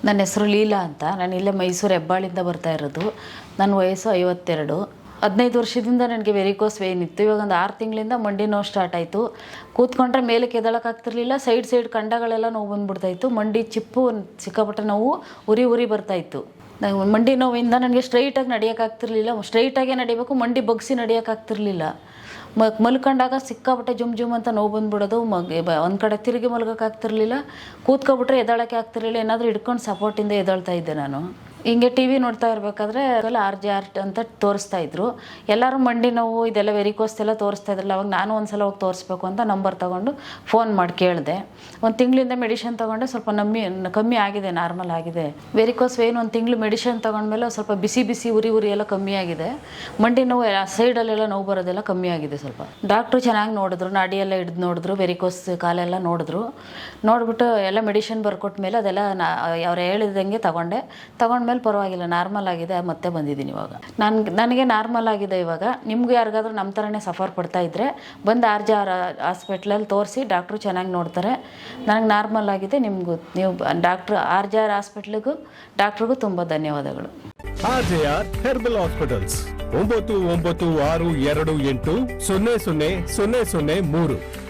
ನನ್ನ ಹೆಸರು ಲೀಲಾ ಅಂತ. ನಾನು ಇಲ್ಲೇ ಮೈಸೂರು ಹೆಬ್ಬಾಳಿಂದ ಬರ್ತಾ ಇರೋದು. ನನ್ನ ವಯಸ್ಸು 52. 15 ವರ್ಷದಿಂದ ನನಗೆ ವೆರಿಕೋಸ್ ವೇನ್ ಇತ್ತು. ಇವಾಗ ಒಂದು 6 ತಿಂಗಳಿಂದ ಮಂಡಿ ನೋವು ಸ್ಟಾರ್ಟ್ ಆಯಿತು. ಕೂತ್ಕೊಂಡ್ರೆ ಮೇಲಕ್ಕೆ ಎದ್ದೇಳೋಕ್ಕಾಗ್ತಿರ್ಲಿಲ್ಲ. ಸೈಡ್ ಕಂಡಗಳೆಲ್ಲ ನೋವು ಬಂದ್ಬಿಡ್ತಾಯಿತ್ತು. ಮಂಡಿ ಚಿಪ್ಪು ಸಿಕ್ಕಾಪಟ್ಟೆ ನೋವು ಉರಿ ಬರ್ತಾಯಿತ್ತು. ಮಂಡಿ ನೋವಿಂದ ನನಗೆ ಸ್ಟ್ರೈಟಾಗಿ ನಡೆಯೋಕ್ಕಾಗ್ತಿರ್ಲಿಲ್ಲ. ಸ್ಟ್ರೈಟಾಗೇ ನಡಿಬೇಕು, ಮಂಡಿ ಬಗ್ಸಿ ನಡೆಯೋಕ್ಕಾಗ್ತಿರ್ಲಿಲ್ಲ. ಮಲ್ಕೊಂಡಾಗ ಸಿಕ್ಕಾಪಟ್ಟೆ ಜುಮ್ ಅಂತ ನೋವು ಬಂದ್ಬಿಡೋದು. ಒಂದು ಕಡೆ ತಿರುಗಿ ಮಲ್ಗೋಕ್ಕಾಗ್ತಿರ್ಲಿಲ್ಲ. ಕೂತ್ಕೊಬಿಟ್ರೆ ಎದ್ದೇಳೋಕ್ಕೆ ಆಗ್ತಿರ್ಲಿಲ್ಲ. ಏನಾದರೂ ಹಿಡ್ಕೊಂಡು ಸಪೋರ್ಟಿಂದ ಎದ್ದೇಳ್ತಾ ಇದ್ದೆ ನಾನು. ಹಿಂಗೆ ಟಿ ವಿ ನೋಡ್ತಾ ಇರಬೇಕಾದ್ರೆ RJR ಅಂತ ತೋರಿಸ್ತಾ ಇದ್ರು. ಎಲ್ಲರೂ ಮಂಡಿ ನೋವು ಇದೆಲ್ಲ ವೆರಿಕೋಸ್ ಎಲ್ಲ ತೋರಿಸ್ತಾ ಇದ್ರಲ್ಲ. ಅವಾಗ ನಾನು ಒಂದು ಸಲ ಹೋಗಿ ತೋರಿಸ್ಬೇಕು ಅಂತ ನಂಬರ್ ತೊಗೊಂಡು ಫೋನ್ ಮಾಡಿ ಕೇಳಿದೆ. 1 ತಿಂಗಳಿಂದ ಮೆಡಿಷನ್ ತೊಗೊಂಡೆ, ಸ್ವಲ್ಪ ಕಮ್ಮಿ ಆಗಿದೆ, ನಾರ್ಮಲ್ ಆಗಿದೆ. ವೆರಿಕೋಸ್ ವೇನ್ 1 ತಿಂಗಳು ಮೆಡಿಷನ್ ತೊಗೊಂಡ್ಮೇಲೆ ಸ್ವಲ್ಪ ಬಿಸಿ ಉರಿ ಎಲ್ಲ ಕಮ್ಮಿ ಆಗಿದೆ. ಮಂಡಿ ನೋವು ಸೈಡಲ್ಲೆಲ್ಲ ನೋವು ಬರೋದೆಲ್ಲ ಕಮ್ಮಿ ಆಗಿದೆ ಸ್ವಲ್ಪ. ಡಾಕ್ಟ್ರು ಚೆನ್ನಾಗಿ ನೋಡಿದ್ರು, ನಾಡಿಯೆಲ್ಲ ಹಿಡಿದು ನೋಡಿದ್ರು, ವೆರಿಕೋಸ್ ಕಾಲೆಲ್ಲ ನೋಡಿಬಿಟ್ಟು ಎಲ್ಲ ಮೆಡಿಷನ್ ಬರ್ಕೊಟ್ಮೇಲೆ ಅದೆಲ್ಲ ಅವ್ರು ಹೇಳಿದಂಗೆ ತಗೊಂಡ್ಮೇಲೆ ಪರವಾಗಿಲ್ಲ, ನಾರ್ಮಲ್ ಆಗಿದೆ. ಮತ್ತೆ ಬಂದಿದ್ದೀನಿ ಇವಾಗ. ನನಗೆ ನಾರ್ಮಲ್ ಆಗಿದೆ ಇವಾಗ. ನಿಮ್ಗೆ ಯಾರಿಗಾದ್ರೂ ನಮ್ಮ ಥರನೇ ಸಫರ್ ಪಡ್ತಾ ಇದ್ದರೆ ಬಂದು RJR ಹಾಸ್ಪಿಟ್ಲಲ್ಲಿ ತೋರಿಸಿ, ಡಾಕ್ಟ್ರು ಚೆನ್ನಾಗಿ ನೋಡ್ತಾರೆ. ನನಗೆ ನಾರ್ಮಲ್ ಆಗಿದೆ. ನೀವು RJR ಹಾಸ್ಪಿಟ್ಲಿಗೂ ಡಾಕ್ಟ್ರಿಗೂ ತುಂಬ ಧನ್ಯವಾದಗಳು. RJR herbal hospitals 9962280003